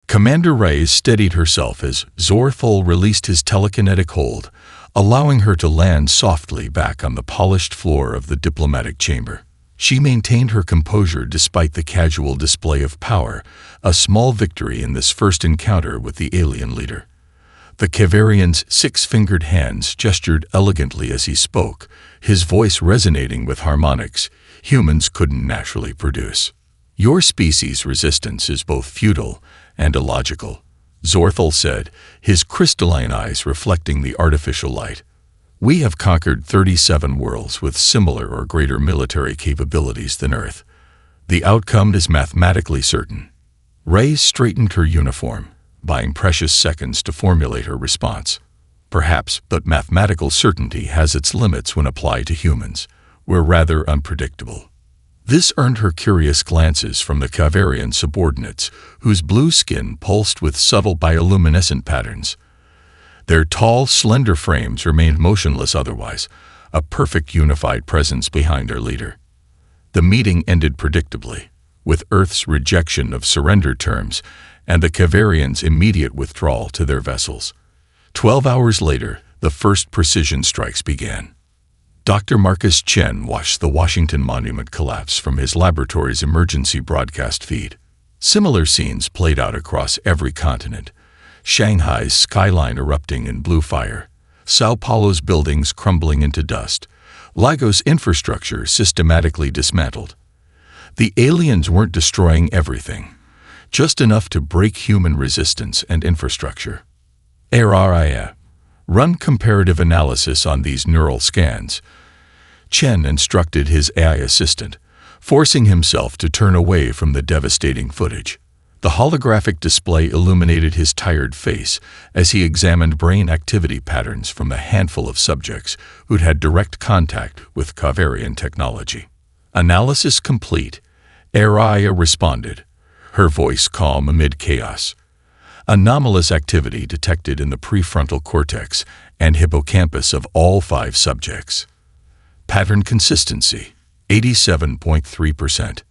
Commander Reyes steadied herself as Zorthol released his telekinetic hold, allowing her to land softly back on the polished floor of the diplomatic chamber. She maintained her composure despite the casual display of power, a small victory in this first encounter with the alien leader. The Kavarian's six-fingered hands gestured elegantly as he spoke, his voice resonating with harmonics humans couldn't naturally produce. "Your species' resistance is both futile and illogical," Zorthol said, his crystalline eyes reflecting the artificial light. "We have conquered 37 worlds with similar or greater military capabilities than Earth. The outcome is mathematically certain." Reyes straightened her uniform, buying precious seconds to formulate her response. "Perhaps, but mathematical certainty has its limits when applied to humans. We're rather unpredictable." This earned her curious glances from the Kavarian subordinates, whose blue skin pulsed with subtle bioluminescent patterns. Their tall, slender frames remained motionless otherwise, a perfect unified presence behind their leader. The meeting ended predictably, with Earth's rejection of surrender terms and the Kavarians' immediate withdrawal to their vessels. 12 hours later, the first precision strikes began. Dr. Marcus Chen watched the Washington Monument collapse from his laboratory's emergency broadcast feed. Similar scenes played out across every continent. Shanghai's skyline erupting in blue fire, Sao Paulo's buildings crumbling into dust, Lagos' infrastructure systematically dismantled. The aliens weren't destroying everything, just enough to break human resistance and infrastructure. ARIA. Run comparative analysis on these neural scans. Chen instructed his AI assistant, forcing himself to turn away from the devastating footage. The holographic display illuminated his tired face as he examined brain activity patterns from a handful of subjects who'd had direct contact with Kavarian technology. Analysis complete, ARIA responded, her voice calm amid chaos. Anomalous activity detected in the prefrontal cortex and hippocampus of all 5 subjects. Pattern consistency, 87.3%.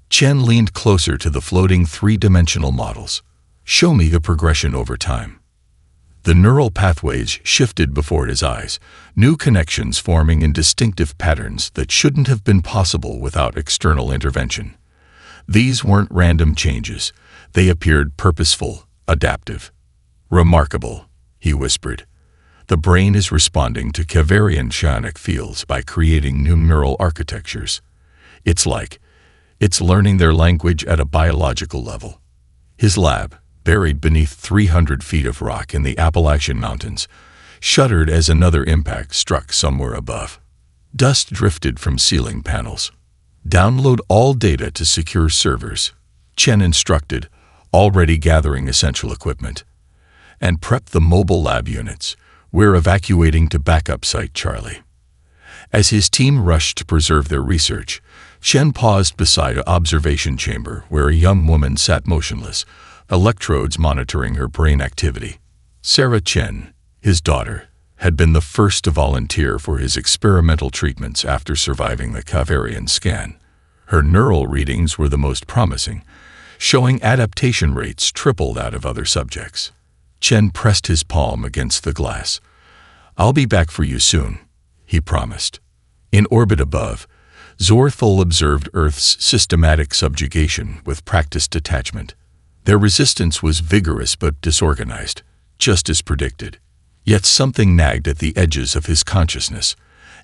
Chen leaned closer to the floating 3-dimensional models. "Show me the progression over time." The neural pathways shifted before his eyes, new connections forming in distinctive patterns that shouldn't have been possible without external intervention. These weren't random changes. They appeared purposeful, adaptive. "Remarkable," he whispered. "The brain is responding to Kavarian psionic fields by creating new neural architectures. It's learning their language at a biological level." His lab, buried beneath 300 feet of rock in the Appalachian Mountains, shuddered as another impact struck somewhere above. Dust drifted from ceiling panels. "Download all data to secure servers," Chen instructed, already gathering essential equipment. "And prep the mobile lab units. We're evacuating to backup site Charlie." As his team rushed to preserve their research, Chen paused beside an observation chamber where a young woman sat motionless, electrodes monitoring her brain activity. Sarah Chen, his daughter, had been the first to volunteer for his experimental treatments after surviving the Kavarian scan. Her neural readings were the most promising, showing adaptation rates triple that of other subjects. Chen pressed his palm against the glass. "I'll be back for you soon," he promised. In orbit above, Zorthol observed Earth's systematic subjugation with practiced detachment. Their resistance was vigorous but disorganized, just as predicted. Yet something nagged at the edges of his consciousness,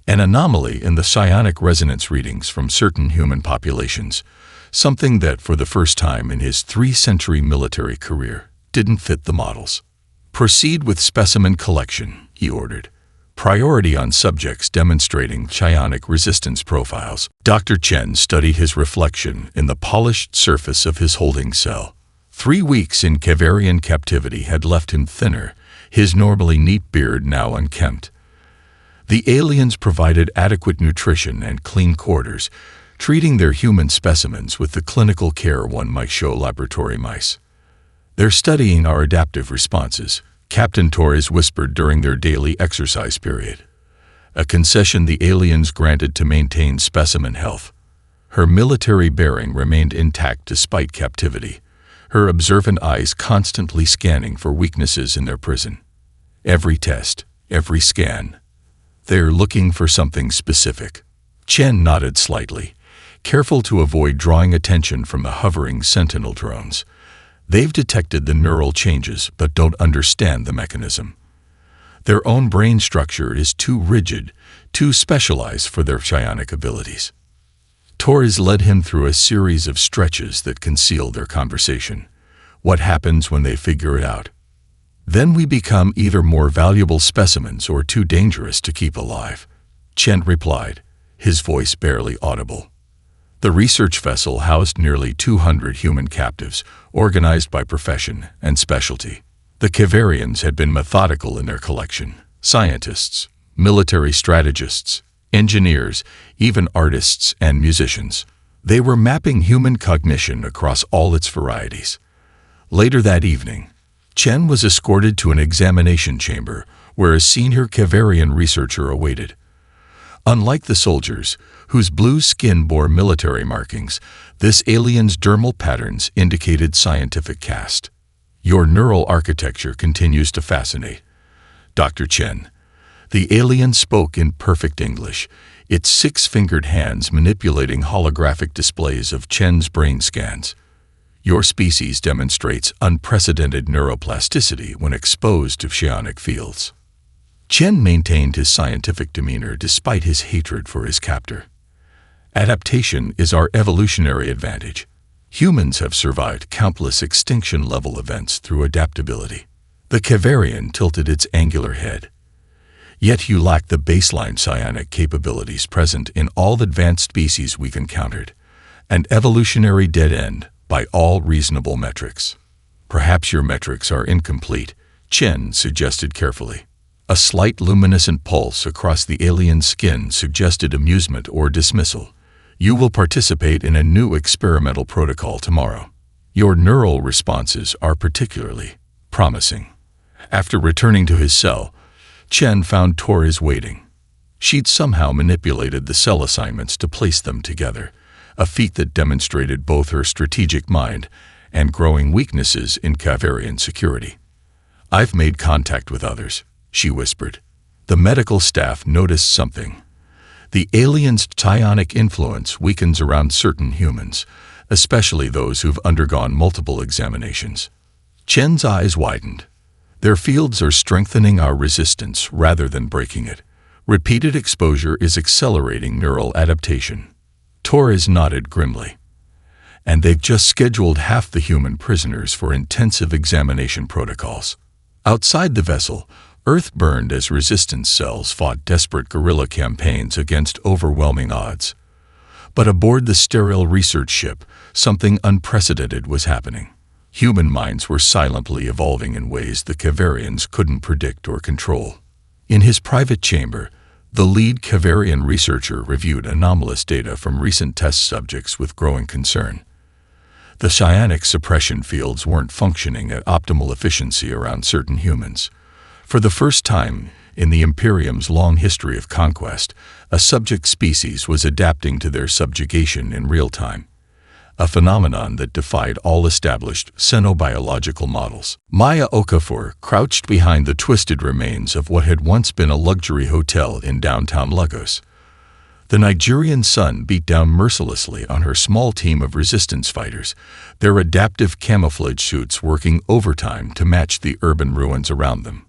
an anomaly in the psionic resonance readings from certain human populations, something that, for the first time in his 3-century military career, didn't fit the models. "Proceed with specimen collection," he ordered. "Priority on subjects demonstrating psionic resistance profiles." Dr. Chen studied his reflection in the polished surface of his holding cell. 3 weeks in Kavarian captivity had left him thinner, his normally neat beard now unkempt. The aliens provided adequate nutrition and clean quarters, treating their human specimens with the clinical care one might show laboratory mice. "They're studying our adaptive responses," Captain Torres whispered during their daily exercise period, a concession the aliens granted to maintain specimen health. Her military bearing remained intact despite captivity, her observant eyes constantly scanning for weaknesses in their prison. Every test, every scan, they're looking for something specific. Chen nodded slightly, careful to avoid drawing attention from the hovering sentinel drones. They've detected the neural changes but don't understand the mechanism. Their own brain structure is too rigid, too specialized for their psionic abilities. Torres led him through a series of stretches that conceal their conversation. What happens when they figure it out? Then we become either more valuable specimens or too dangerous to keep alive, Chen replied, his voice barely audible. The research vessel housed nearly 200 human captives, organized by profession and specialty. The Kavarians had been methodical in their collection. Scientists, military strategists, engineers, even artists and musicians. They were mapping human cognition across all its varieties. Later that evening, Chen was escorted to an examination chamber where a senior Kavarian researcher awaited. Unlike the soldiers, whose blue skin bore military markings, this alien's dermal patterns indicated scientific caste. Your neural architecture continues to fascinate, Dr. Chen. The alien spoke in perfect English, its six-fingered hands manipulating holographic displays of Chen's brain scans. Your species demonstrates unprecedented neuroplasticity when exposed to psionic fields. Chen maintained his scientific demeanor despite his hatred for his captor. Adaptation is our evolutionary advantage. Humans have survived countless extinction-level events through adaptability. The Kavarian tilted its angular head. Yet you lack the baseline psionic capabilities present in all advanced species we've encountered. An evolutionary dead end by all reasonable metrics. Perhaps your metrics are incomplete, Chen suggested carefully. A slight luminescent pulse across the alien's skin suggested amusement or dismissal. You will participate in a new experimental protocol tomorrow. Your neural responses are particularly promising. After returning to his cell, Chen found Torres waiting. She'd somehow manipulated the cell assignments to place them together, a feat that demonstrated both her strategic mind and growing weaknesses in Kavarian security. I've made contact with others, she whispered. The medical staff noticed something. The alien's psionic influence weakens around certain humans, especially those who've undergone multiple examinations. Chen's eyes widened. Their fields are strengthening our resistance rather than breaking it. Repeated exposure is accelerating neural adaptation. Torres nodded grimly. And they've just scheduled half the human prisoners for intensive examination protocols. Outside the vessel, Earth burned as resistance cells fought desperate guerrilla campaigns against overwhelming odds. But aboard the sterile research ship, something unprecedented was happening. Human minds were silently evolving in ways the Kavarians couldn't predict or control. In his private chamber, the lead Kavarian researcher reviewed anomalous data from recent test subjects with growing concern. The psionic suppression fields weren't functioning at optimal efficiency around certain humans. For the first time in the Imperium's long history of conquest, a subject species was adapting to their subjugation in real time, a phenomenon that defied all established xenobiological models. Maya Okafor crouched behind the twisted remains of what had once been a luxury hotel in downtown Lagos. The Nigerian sun beat down mercilessly on her small team of resistance fighters, their adaptive camouflage suits working overtime to match the urban ruins around them.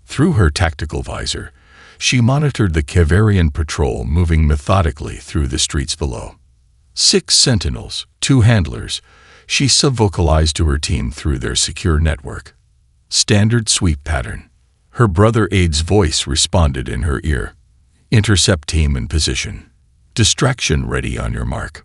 Through her tactical visor, she monitored the Kavarian patrol moving methodically through the streets below. 6 sentinels, 2 handlers, she subvocalized to her team through their secure network. Standard sweep pattern. Her brother Ade's voice responded in her ear. Intercept team in position. Distraction ready on your mark.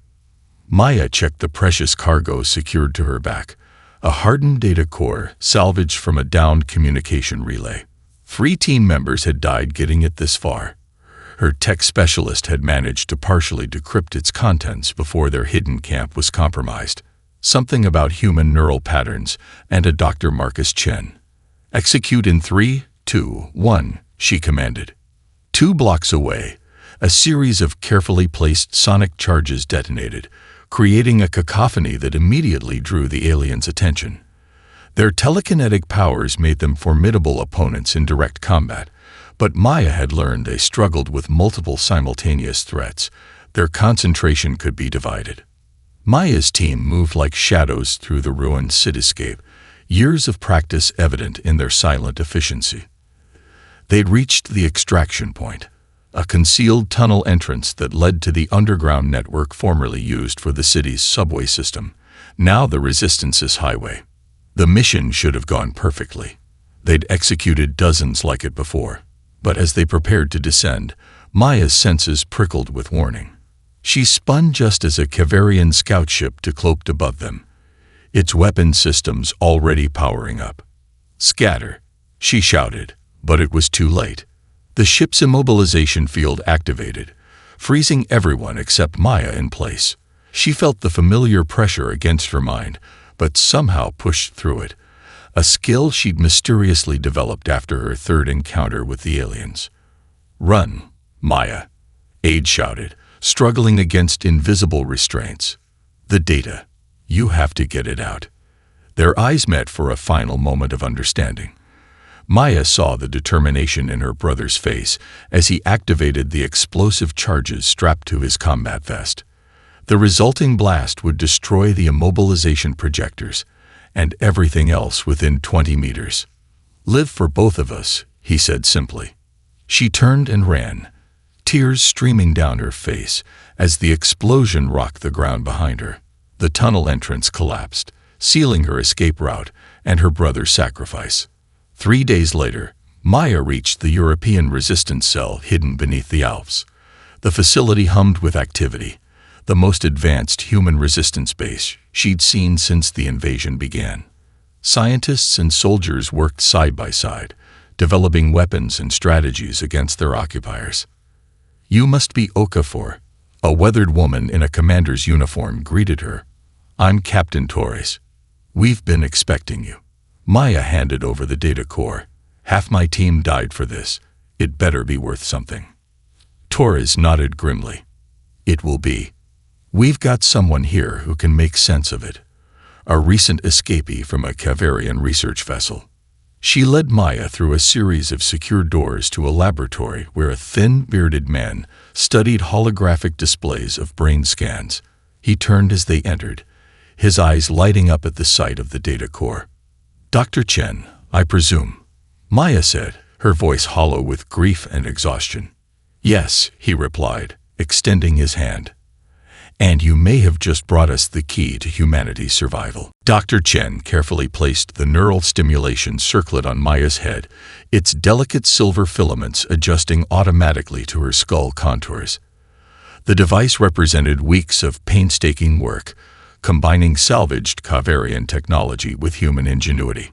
Maya checked the precious cargo secured to her back, a hardened data core salvaged from a downed communication relay. 3 team members had died getting it this far. Her tech specialist had managed to partially decrypt its contents before their hidden camp was compromised. Something about human neural patterns and a Dr. Marcus Chen. Execute in 3, 2, 1, she commanded. 2 blocks away, a series of carefully placed sonic charges detonated, creating a cacophony that immediately drew the aliens' attention. Their telekinetic powers made them formidable opponents in direct combat, but Maya had learned they struggled with multiple simultaneous threats. Their concentration could be divided. Maya's team moved like shadows through the ruined cityscape, years of practice evident in their silent efficiency. They'd reached the extraction point, a concealed tunnel entrance that led to the underground network formerly used for the city's subway system, now the Resistance's highway. The mission should have gone perfectly. They'd executed dozens like it before, but as they prepared to descend, Maya's senses prickled with warning. She spun just as a Kavarian scout ship decloaked above them, its weapon systems already powering up. "Scatter," she shouted, but it was too late. The ship's immobilization field activated, freezing everyone except Maya in place. She felt the familiar pressure against her mind, but somehow pushed through it, a skill she'd mysteriously developed after her third encounter with the aliens. "Run, Maya," Aide shouted, struggling against invisible restraints. "The data. You have to get it out." Their eyes met for a final moment of understanding. Maya saw the determination in her brother's face as he activated the explosive charges strapped to his combat vest. The resulting blast would destroy the immobilization projectors and everything else within 20 meters. "Live for both of us," he said simply. She turned and ran, tears streaming down her face as the explosion rocked the ground behind her. The tunnel entrance collapsed, sealing her escape route and her brother's sacrifice. 3 days later, Maya reached the European resistance cell hidden beneath the Alps. The facility hummed with activity, the most advanced human resistance base she'd seen since the invasion began. Scientists and soldiers worked side by side, developing weapons and strategies against their occupiers. "You must be Okafor," a weathered woman in a commander's uniform greeted her. "I'm Captain Torres. We've been expecting you." Maya handed over the data core. "Half my team died for this. It better be worth something." Torres nodded grimly. "It will be. We've got someone here who can make sense of it. A recent escapee from a Kavarian research vessel." She led Maya through a series of secure doors to a laboratory where a thin, bearded man studied holographic displays of brain scans. He turned as they entered, his eyes lighting up at the sight of the data core. "Dr. Chen, I presume," Maya said, her voice hollow with grief and exhaustion. "Yes," he replied, extending his hand. "And you may have just brought us the key to humanity's survival." Dr. Chen carefully placed the neural stimulation circlet on Maya's head, its delicate silver filaments adjusting automatically to her skull contours. The device represented weeks of painstaking work, combining salvaged Kavarian technology with human ingenuity.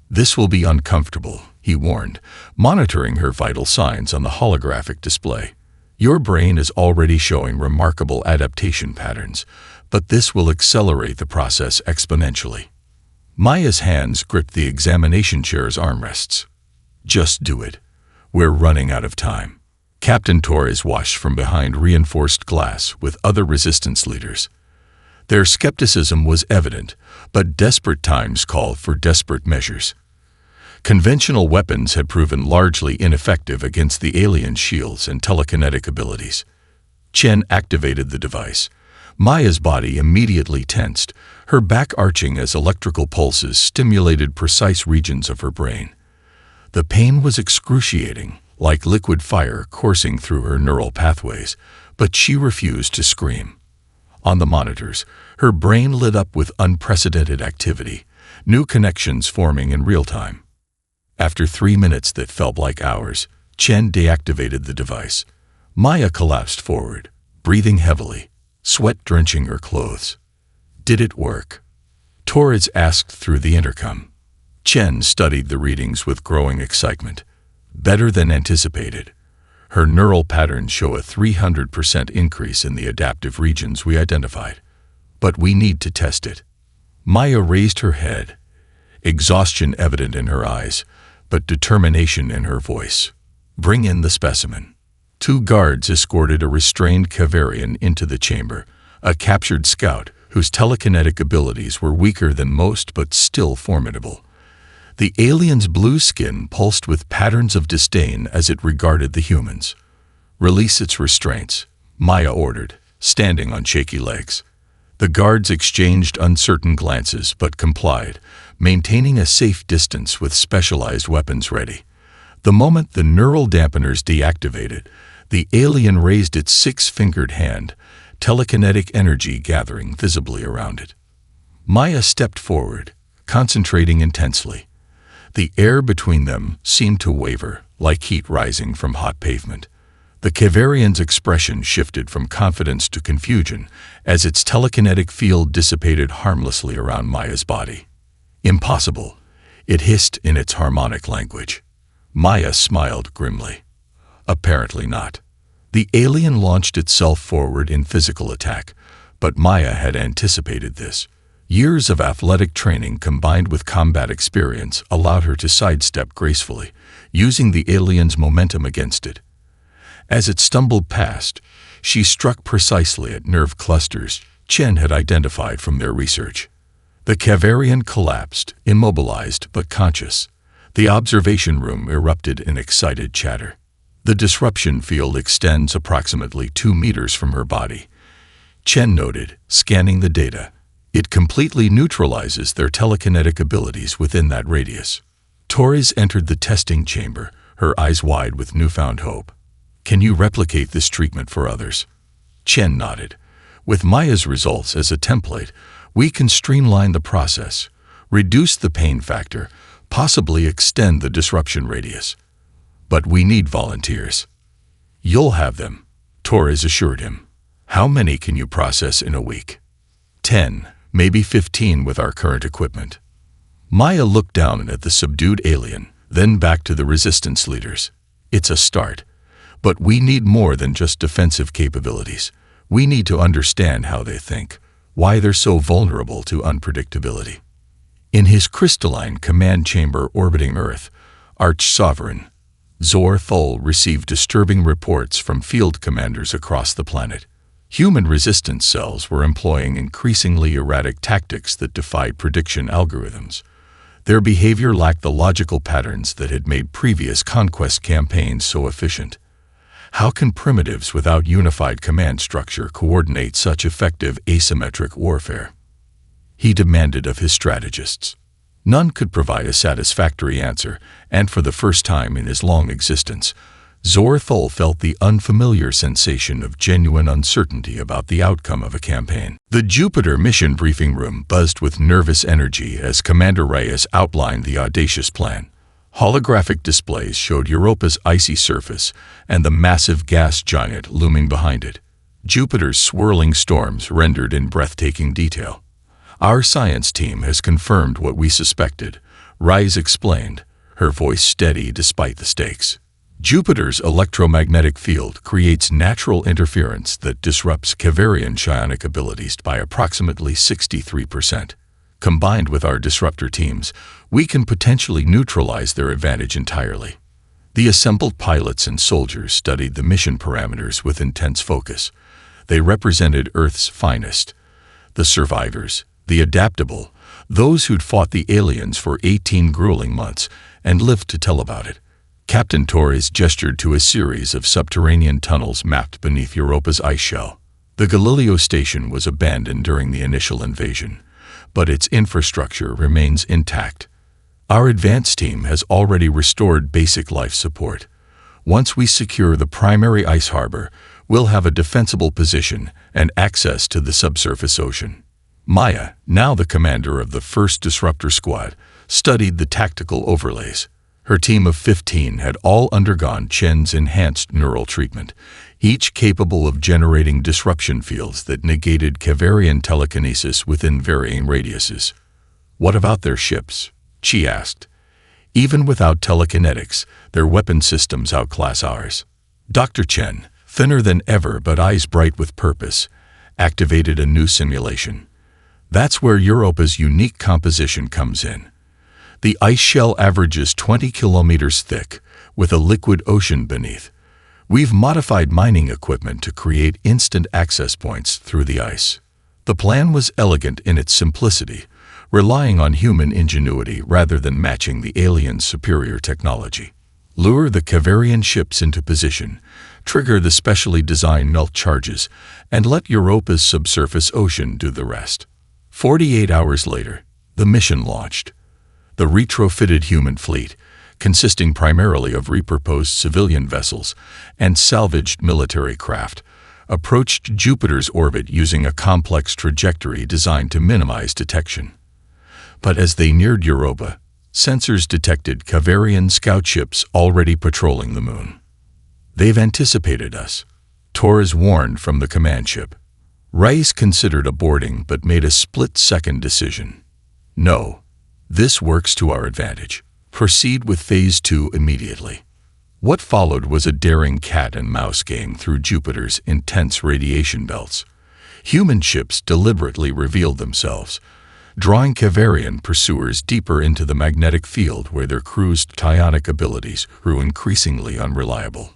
"This will be uncomfortable," he warned, monitoring her vital signs on the holographic display. "Your brain is already showing remarkable adaptation patterns, but this will accelerate the process exponentially." Maya's hands gripped the examination chair's armrests. "Just do it. We're running out of time." Captain Torres watched from behind reinforced glass with other resistance leaders. Their skepticism was evident, but desperate times called for desperate measures. Conventional weapons had proven largely ineffective against the alien shields and telekinetic abilities. Chen activated the device. Maya's body immediately tensed, her back arching as electrical pulses stimulated precise regions of her brain. The pain was excruciating, like liquid fire coursing through her neural pathways, but she refused to scream. On the monitors, her brain lit up with unprecedented activity, new connections forming in real time. After 3 minutes that felt like hours, Chen deactivated the device. Maya collapsed forward, breathing heavily, sweat drenching her clothes. "Did it work?" Torres asked through the intercom. Chen studied the readings with growing excitement. "Better than anticipated. Her neural patterns show a 300% increase in the adaptive regions we identified. But we need to test it." Maya raised her head, exhaustion evident in her eyes, but determination in her voice. "Bring in the specimen." 2 guards escorted a restrained Kavarian into the chamber, a captured scout whose telekinetic abilities were weaker than most but still formidable. The alien's blue skin pulsed with patterns of disdain as it regarded the humans. "Release its restraints," Maya ordered, standing on shaky legs. The guards exchanged uncertain glances but complied, maintaining a safe distance with specialized weapons ready. The moment the neural dampeners deactivated, the alien raised its six-fingered hand, telekinetic energy gathering visibly around it. Maya stepped forward, concentrating intensely. The air between them seemed to waver, like heat rising from hot pavement. The Kavarian's expression shifted from confidence to confusion as its telekinetic field dissipated harmlessly around Maya's body. "Impossible," it hissed in its harmonic language. Maya smiled grimly. Apparently not. The alien launched itself forward in physical attack, but Maya had anticipated this. Years of athletic training combined with combat experience allowed her to sidestep gracefully, using the alien's momentum against it. As it stumbled past, she struck precisely at nerve clusters Chen had identified from their research. The Kavarian collapsed, immobilized but conscious. The observation room erupted in excited chatter. The disruption field extends approximately 2 meters from her body, Chen noted, scanning the data. It completely neutralizes their telekinetic abilities within that radius. Torres entered the testing chamber, her eyes wide with newfound hope. "Can you replicate this treatment for others?" Chen nodded. "With Maya's results as a template, we can streamline the process, reduce the pain factor, possibly extend the disruption radius. But we need volunteers." "You'll have them," Torres assured him. "How many can you process in a week?" 10, maybe 15 with our current equipment." Maya looked down at the subdued alien, then back to the resistance leaders. "It's a start. But we need more than just defensive capabilities. We need to understand how they think, why they're so vulnerable to unpredictability." In his crystalline command chamber orbiting Earth, Arch-Sovereign Zor Thul received disturbing reports from field commanders across the planet. Human resistance cells were employing increasingly erratic tactics that defied prediction algorithms. Their behavior lacked the logical patterns that had made previous conquest campaigns so efficient. How can primitives without unified command structure coordinate such effective asymmetric warfare? He demanded of his strategists. None could provide a satisfactory answer, and for the first time in his long existence, Zor Thul felt the unfamiliar sensation of genuine uncertainty about the outcome of a campaign. The Jupiter mission briefing room buzzed with nervous energy as Commander Reyes outlined the audacious plan. Holographic displays showed Europa's icy surface and the massive gas giant looming behind it. Jupiter's swirling storms rendered in breathtaking detail. "Our science team has confirmed what we suspected," Reyes explained, her voice steady despite the stakes. "Jupiter's electromagnetic field creates natural interference that disrupts Kavarian psionic abilities by approximately 63%. Combined with our disruptor teams, we can potentially neutralize their advantage entirely." The assembled pilots and soldiers studied the mission parameters with intense focus. They represented Earth's finest. The survivors, the adaptable, those who'd fought the aliens for 18 grueling months and lived to tell about it. Captain Torres gestured to a series of subterranean tunnels mapped beneath Europa's ice shell. The Galileo station was abandoned during the initial invasion, but its infrastructure remains intact. Our advance team has already restored basic life support. Once we secure the primary ice harbor, we'll have a defensible position and access to the subsurface ocean. Maya, now the commander of the 1st Disruptor Squad, studied the tactical overlays. Her team of 15 had all undergone Chen's enhanced neural treatment, each capable of generating disruption fields that negated Kavarian telekinesis within varying radiuses. "What about their ships?" Chi asked. "Even without telekinetics, their weapon systems outclass ours." Dr. Chen, thinner than ever but eyes bright with purpose, activated a new simulation. "That's where Europa's unique composition comes in. The ice shell averages 20 kilometers thick, with a liquid ocean beneath. We've modified mining equipment to create instant access points through the ice. The plan was elegant in its simplicity, relying on human ingenuity rather than matching the aliens' superior technology. Lure the Kavarian ships into position, trigger the specially designed null charges, and let Europa's subsurface ocean do the rest. 48 hours later, the mission launched. The retrofitted human fleet, consisting primarily of repurposed civilian vessels and salvaged military craft, approached Jupiter's orbit using a complex trajectory designed to minimize detection. But as they neared Europa, sensors detected Kavarian scout ships already patrolling the moon. "They've anticipated us," Torres warned from the command ship. Rice considered aborting but made a split-second decision. "No, this works to our advantage. Proceed with Phase 2 immediately." What followed was a daring cat-and-mouse game through Jupiter's intense radiation belts. Human ships deliberately revealed themselves, drawing Kavarian pursuers deeper into the magnetic field where their crew's psionic abilities grew increasingly unreliable.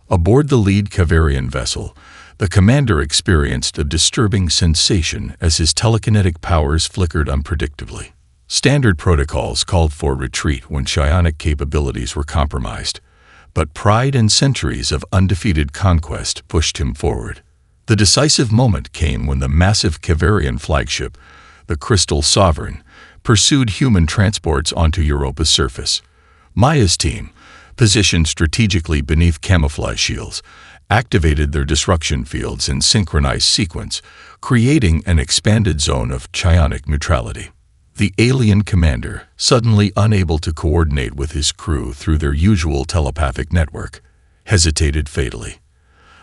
Aboard the lead Kavarian vessel, the commander experienced a disturbing sensation as his telekinetic powers flickered unpredictably. Standard protocols called for retreat when psionic capabilities were compromised, but pride and centuries of undefeated conquest pushed him forward. The decisive moment came when the massive Kavarian flagship, the Crystal Sovereign, pursued human transports onto Europa's surface. Maya's team, positioned strategically beneath camouflage shields, activated their disruption fields in synchronized sequence, creating an expanded zone of psionic neutrality. The alien commander, suddenly unable to coordinate with his crew through their usual telepathic network, hesitated fatally.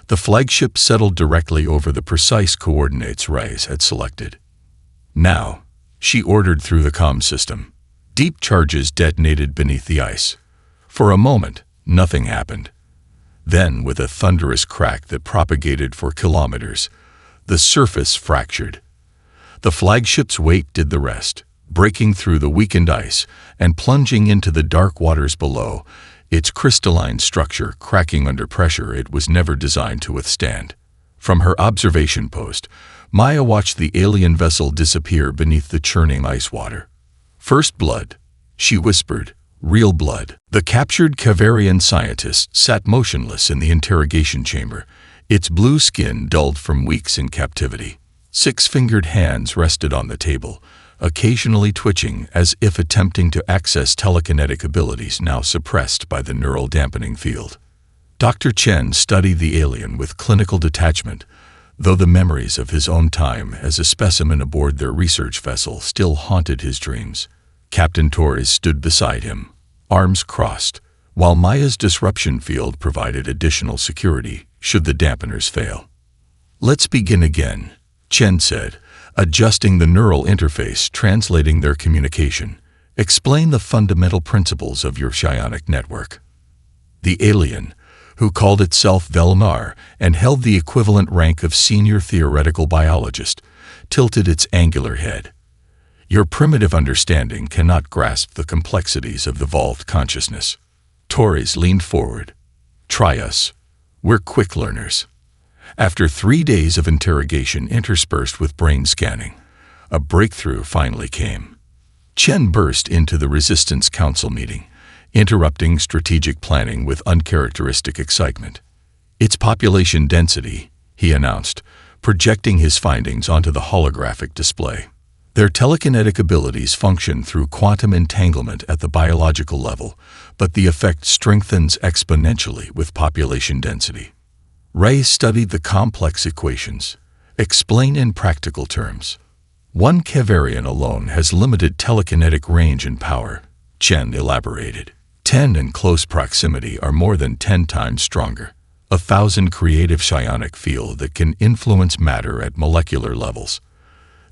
The flagship settled directly over the precise coordinates Rice had selected. "Now," she ordered through the comm system. Deep charges detonated beneath the ice. For a moment, nothing happened. Then, with a thunderous crack that propagated for kilometers, the surface fractured. The flagship's weight did the rest, breaking through the weakened ice and plunging into the dark waters below, its crystalline structure cracking under pressure it was never designed to withstand. From her observation post, Maya watched the alien vessel disappear beneath the churning ice water. "First blood," she whispered, "real blood." The captured Kavarian scientist sat motionless in the interrogation chamber, its blue skin dulled from weeks in captivity. Six-fingered hands rested on the table, occasionally twitching as if attempting to access telekinetic abilities now suppressed by the neural dampening field. Dr. Chen studied the alien with clinical detachment, though the memories of his own time as a specimen aboard their research vessel still haunted his dreams. Captain Torres stood beside him, arms crossed, while Maya's disruption field provided additional security should the dampeners fail. "Let's begin again," Chen said, adjusting the neural interface translating their communication. "Explain the fundamental principles of your psionic network." The alien, who called itself Velmar and held the equivalent rank of senior theoretical biologist, tilted its angular head. "Your primitive understanding cannot grasp the complexities of evolved consciousness." Torres leaned forward. "Try us. We're quick learners." After 3 days of interrogation interspersed with brain scanning, a breakthrough finally came. Chen burst into the Resistance Council meeting, interrupting strategic planning with uncharacteristic excitement. "It's population density," he announced, projecting his findings onto the holographic display. "Their telekinetic abilities function through quantum entanglement at the biological level, but the effect strengthens exponentially with population density." Ray studied the complex equations. "Explain in practical terms." "One Kavarian alone has limited telekinetic range and power," Chen elaborated. 10 in close proximity are more than 10 times stronger. 1,000 creative psionic field that can influence matter at molecular levels.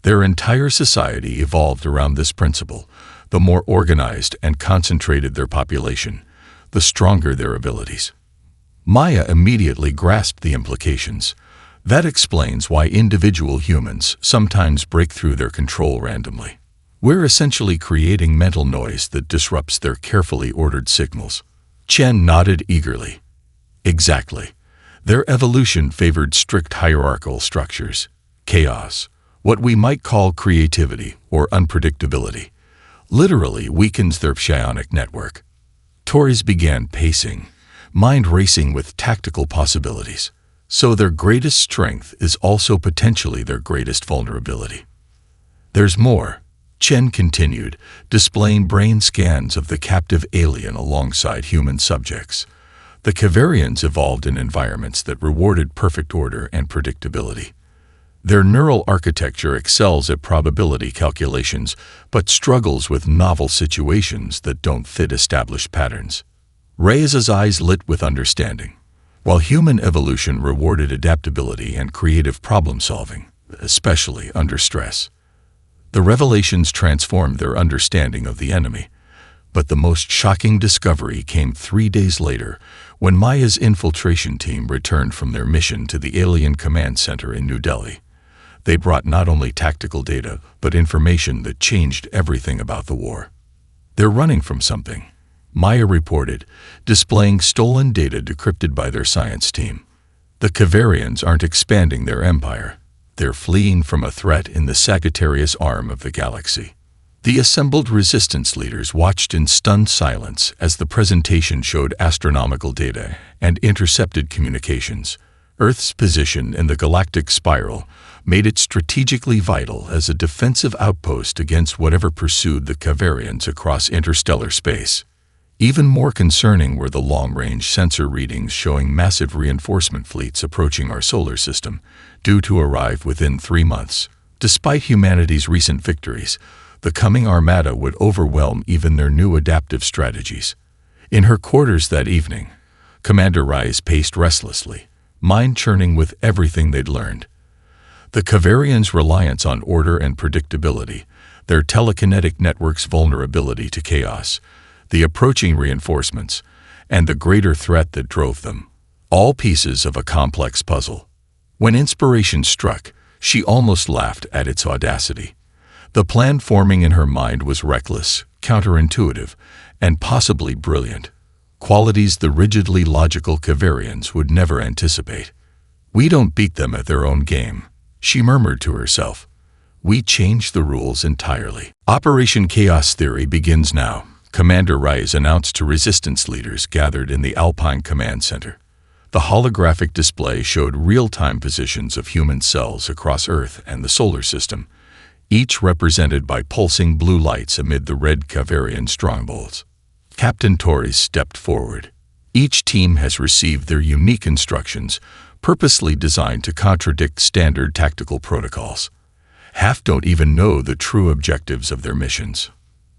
Their entire society evolved around this principle. The more organized and concentrated their population, the stronger their abilities. Maya immediately grasped the implications. That explains why individual humans sometimes break through their control randomly. We're essentially creating mental noise that disrupts their carefully ordered signals. Chen nodded eagerly. Exactly. Their evolution favored strict hierarchical structures. Chaos, what we might call creativity or unpredictability, literally weakens their psionic network. Tories began pacing, mind racing with tactical possibilities. So their greatest strength is also potentially their greatest vulnerability. There's more. Chen continued, displaying brain scans of the captive alien alongside human subjects. The Kavarians evolved in environments that rewarded perfect order and predictability. Their neural architecture excels at probability calculations, but struggles with novel situations that don't fit established patterns. Reyes's eyes lit with understanding. While human evolution rewarded adaptability and creative problem-solving, especially under stress, the revelations transformed their understanding of the enemy. But the most shocking discovery came 3 days later, when Maya's infiltration team returned from their mission to the Alien Command Center in New Delhi. They brought not only tactical data, but information that changed everything about the war. "They're running from something," Maya reported, displaying stolen data decrypted by their science team. The Kavarians aren't expanding their empire. They're fleeing from a threat in the Sagittarius arm of the galaxy. The assembled resistance leaders watched in stunned silence as the presentation showed astronomical data and intercepted communications. Earth's position in the galactic spiral made it strategically vital as a defensive outpost against whatever pursued the Kavarians across interstellar space. Even more concerning were the long-range sensor readings showing massive reinforcement fleets approaching our solar system, due to arrive within 3 months. Despite humanity's recent victories, the coming armada would overwhelm even their new adaptive strategies. In her quarters that evening, Commander Reyes paced restlessly, mind-churning with everything they'd learned. The Kavarians' reliance on order and predictability, their telekinetic network's vulnerability to chaos, the approaching reinforcements, and the greater threat that drove them, all pieces of a complex puzzle. When inspiration struck, she almost laughed at its audacity. The plan forming in her mind was reckless, counterintuitive, and possibly brilliant, qualities the rigidly logical Kavarians would never anticipate. "We don't beat them at their own game," she murmured to herself. "We change the rules entirely." Operation Chaos Theory begins now, Commander Reyes announced to resistance leaders gathered in the Alpine Command Center. The holographic display showed real-time positions of human cells across Earth and the solar system, each represented by pulsing blue lights amid the red Kavarian strongholds. Captain Torres stepped forward. "Each team has received their unique instructions, purposely designed to contradict standard tactical protocols. Half don't even know the true objectives of their missions."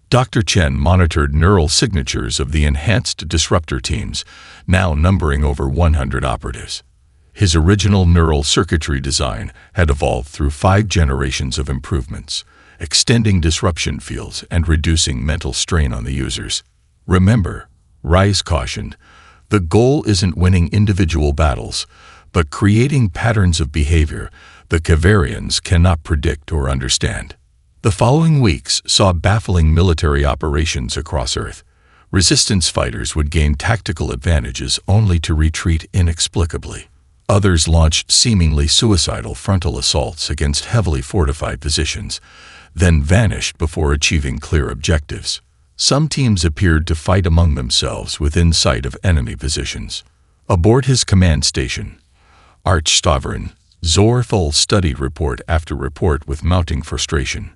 Dr. Chen monitored neural signatures of the enhanced disruptor teams, now numbering over 100 operatives. His original neural circuitry design had evolved through 5 generations of improvements, extending disruption fields and reducing mental strain on the users. "Remember," Reyes cautioned, "the goal isn't winning individual battles, but creating patterns of behavior the Kavarians cannot predict or understand." The following weeks saw baffling military operations across Earth. Resistance fighters would gain tactical advantages only to retreat inexplicably. Others launched seemingly suicidal frontal assaults against heavily fortified positions, then vanished before achieving clear objectives. Some teams appeared to fight among themselves within sight of enemy positions. Aboard his command station, Arch-Sovereign Zor-Thul studied report after report with mounting frustration.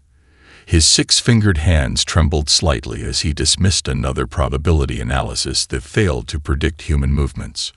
His 6-fingered hands trembled slightly as he dismissed another probability analysis that failed to predict human movements.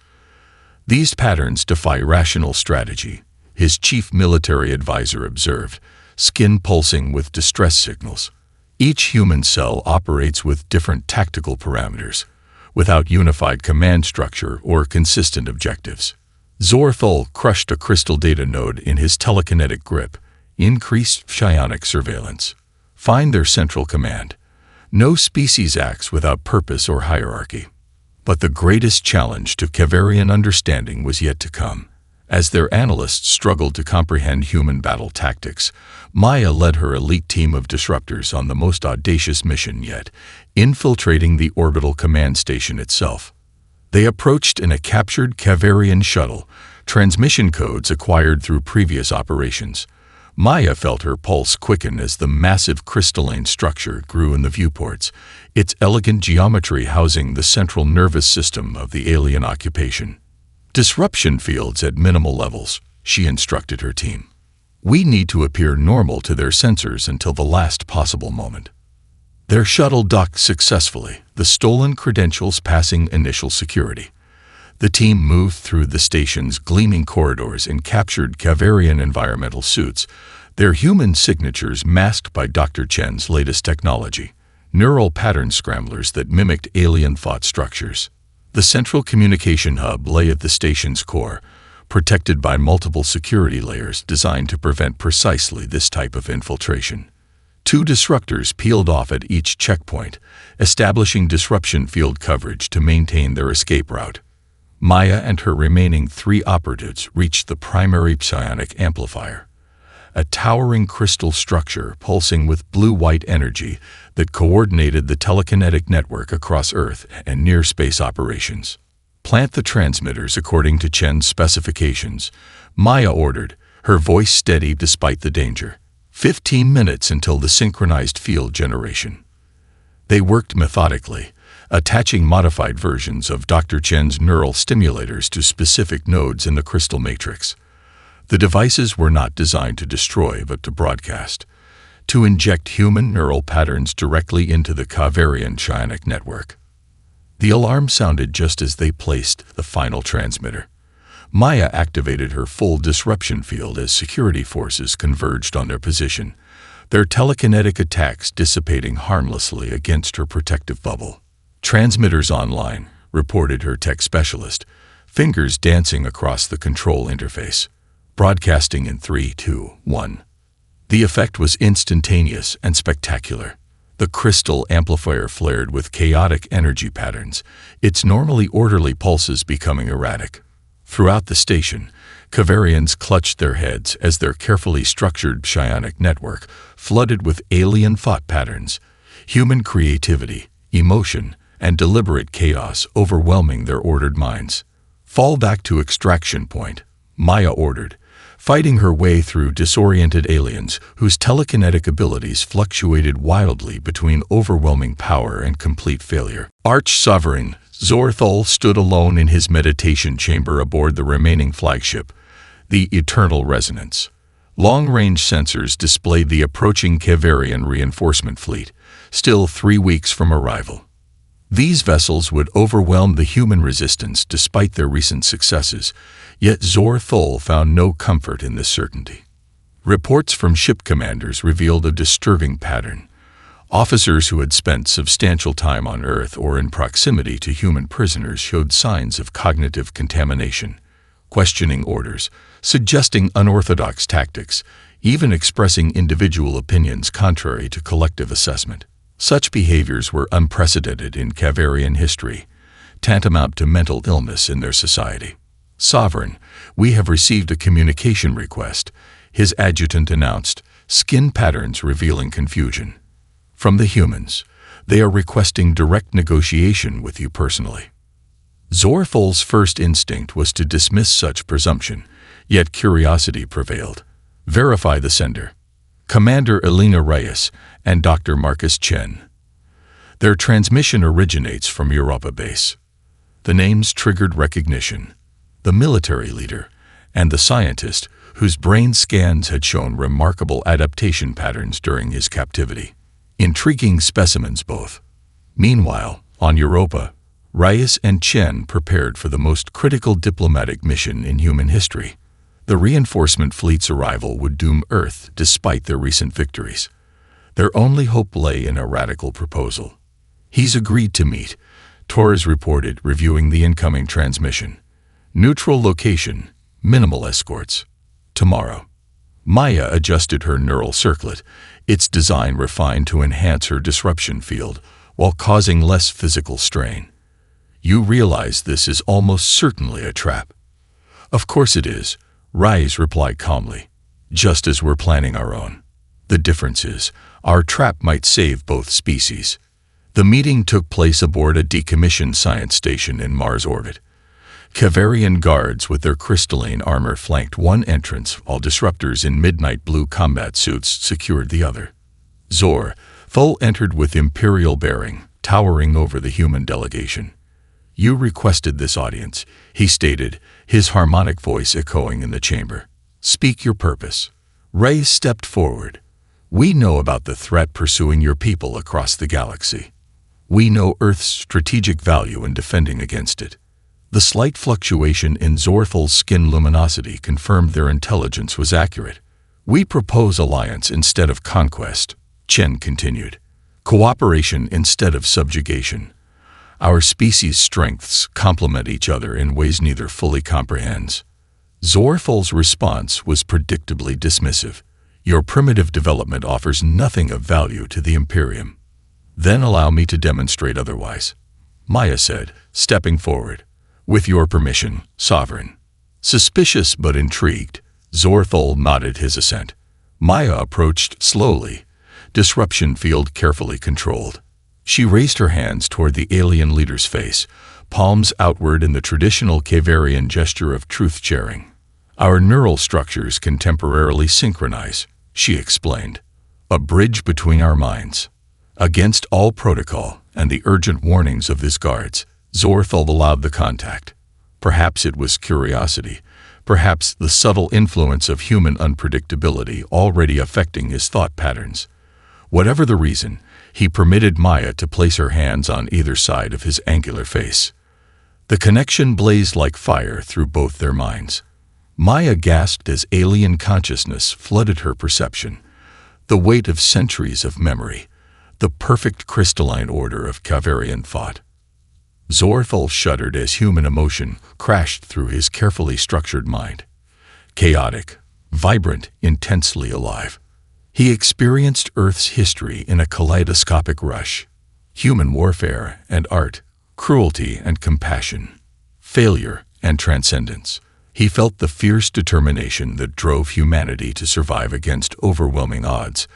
"These patterns defy rational strategy," his chief military advisor observed, skin pulsing with distress signals. "Each human cell operates with different tactical parameters, without unified command structure or consistent objectives." Zor-Thul crushed a crystal data node in his telekinetic grip, increased psionic surveillance. "Find their central command. No species acts without purpose or hierarchy." But the greatest challenge to Kavarian understanding was yet to come. As their analysts struggled to comprehend human battle tactics, Maya led her elite team of disruptors on the most audacious mission yet, infiltrating the orbital command station itself. They approached in a captured Kavarian shuttle, transmission codes acquired through previous operations. Maya felt her pulse quicken as the massive crystalline structure grew in the viewports, its elegant geometry housing the central nervous system of the alien occupation. "Disruption fields at minimal levels," she instructed her team. "We need to appear normal to their sensors until the last possible moment." Their shuttle docked successfully, the stolen credentials passing initial security. The team moved through the station's gleaming corridors in captured Kavarian environmental suits, their human signatures masked by Dr. Chen's latest technology, neural pattern scramblers that mimicked alien thought structures. The central communication hub lay at the station's core, protected by multiple security layers designed to prevent precisely this type of infiltration. 2 disruptors peeled off at each checkpoint, establishing disruption field coverage to maintain their escape route. Maya and her remaining 3 operatives reached the primary psionic amplifier, a towering crystal structure pulsing with blue-white energy that coordinated the telekinetic network across Earth and near-space operations. "Plant the transmitters according to Chen's specifications," Maya ordered, her voice steady despite the danger. 15 minutes until the synchronized field generation. They worked methodically, attaching modified versions of Dr. Chen's neural stimulators to specific nodes in the crystal matrix. The devices were not designed to destroy but to broadcast, to inject human neural patterns directly into the Kavarian psionic network. The alarm sounded just as they placed the final transmitter. Maya activated her full disruption field as security forces converged on their position, their telekinetic attacks dissipating harmlessly against her protective bubble. "Transmitters online," reported her tech specialist, fingers dancing across the control interface. "Broadcasting in 3, 2, 1. The effect was instantaneous and spectacular. The crystal amplifier flared with chaotic energy patterns, its normally orderly pulses becoming erratic. Throughout the station, Kavarians clutched their heads as their carefully structured psionic network flooded with alien thought patterns, human creativity, emotion, and deliberate chaos overwhelming their ordered minds. "Fall back to extraction point," Maya ordered, fighting her way through disoriented aliens whose telekinetic abilities fluctuated wildly between overwhelming power and complete failure. Arch-Sovereign Zorthol stood alone in his meditation chamber aboard the remaining flagship, the Eternal Resonance. Long-range sensors displayed the approaching Kavarian reinforcement fleet, still 3 weeks from arrival. These vessels would overwhelm the human resistance despite their recent successes, yet Zorthol found no comfort in this certainty. Reports from ship commanders revealed a disturbing pattern. Officers who had spent substantial time on Earth or in proximity to human prisoners showed signs of cognitive contamination, questioning orders, suggesting unorthodox tactics, even expressing individual opinions contrary to collective assessment. Such behaviors were unprecedented in Kavarian history, tantamount to mental illness in their society. "Sovereign, we have received a communication request," his adjutant announced, skin patterns revealing confusion. "From the humans, they are requesting direct negotiation with you personally." Zorthol's first instinct was to dismiss such presumption, yet curiosity prevailed. "Verify the sender. Commander Elena Reyes and Dr. Marcus Chen. Their transmission originates from Europa Base." The names triggered recognition. The military leader and the scientist whose brain scans had shown remarkable adaptation patterns during his captivity. Intriguing specimens both. Meanwhile, on Europa, Reyes and Chen prepared for the most critical diplomatic mission in human history. The reinforcement fleet's arrival would doom Earth despite their recent victories. Their only hope lay in a radical proposal. "He's agreed to meet," Torres reported, reviewing the incoming transmission. "Neutral location, minimal escorts. Tomorrow." Maya adjusted her neural circlet, its design refined to enhance her disruption field while causing less physical strain. "You realize this is almost certainly a trap." "Of course it is," Reyes replied calmly, "just as we're planning our own. The difference is, our trap might save both species. The meeting took place aboard a decommissioned science station in Mars orbit. Kavarian guards with their crystalline armor flanked one entrance, while disruptors in midnight blue combat suits secured the other. Zor-Thul entered with imperial bearing, towering over the human delegation. "You requested this audience," he stated, his harmonic voice echoing in the chamber. "Speak your purpose." Ray stepped forward. "We know about the threat pursuing your people across the galaxy. We know Earth's strategic value in defending against it." The slight fluctuation in Zor-Thul's skin luminosity confirmed their intelligence was accurate. "We propose alliance instead of conquest," Chen continued. "Cooperation instead of subjugation. Our species' strengths complement each other in ways neither fully comprehends." Zor-Thul's response was predictably dismissive. "Your primitive development offers nothing of value to the Imperium." "Then allow me to demonstrate otherwise," Maya said, stepping forward. "With your permission, Sovereign." Suspicious but intrigued, Zor-Thul nodded his assent. Maya approached slowly, disruption field carefully controlled. She raised her hands toward the alien leader's face, palms outward in the traditional Kavarian gesture of truth-sharing. "Our neural structures can temporarily synchronize," she explained. "A bridge between our minds." Against all protocol and the urgent warnings of his guards, Zor-Thul allowed the contact. Perhaps it was curiosity, perhaps the subtle influence of human unpredictability already affecting his thought patterns. Whatever the reason, he permitted Maya to place her hands on either side of his angular face. The connection blazed like fire through both their minds. Maya gasped as alien consciousness flooded her perception. The weight of centuries of memory, the perfect crystalline order of Kavarian thought. Zor-Thul shuddered as human emotion crashed through his carefully structured mind. Chaotic, vibrant, intensely alive. He experienced Earth's history in a kaleidoscopic rush. Human warfare and art, cruelty and compassion, failure and transcendence. He felt the fierce determination that drove humanity to survive against overwhelming odds,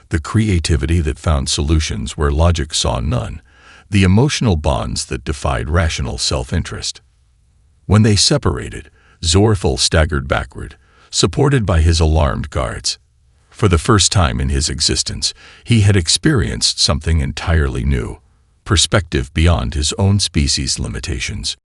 the creativity that found solutions where logic saw none, the emotional bonds that defied rational self-interest. When they separated, Zor-Thul staggered backward, supported by his alarmed guards. For the first time in his existence, he had experienced something entirely new, perspective beyond his own species' limitations.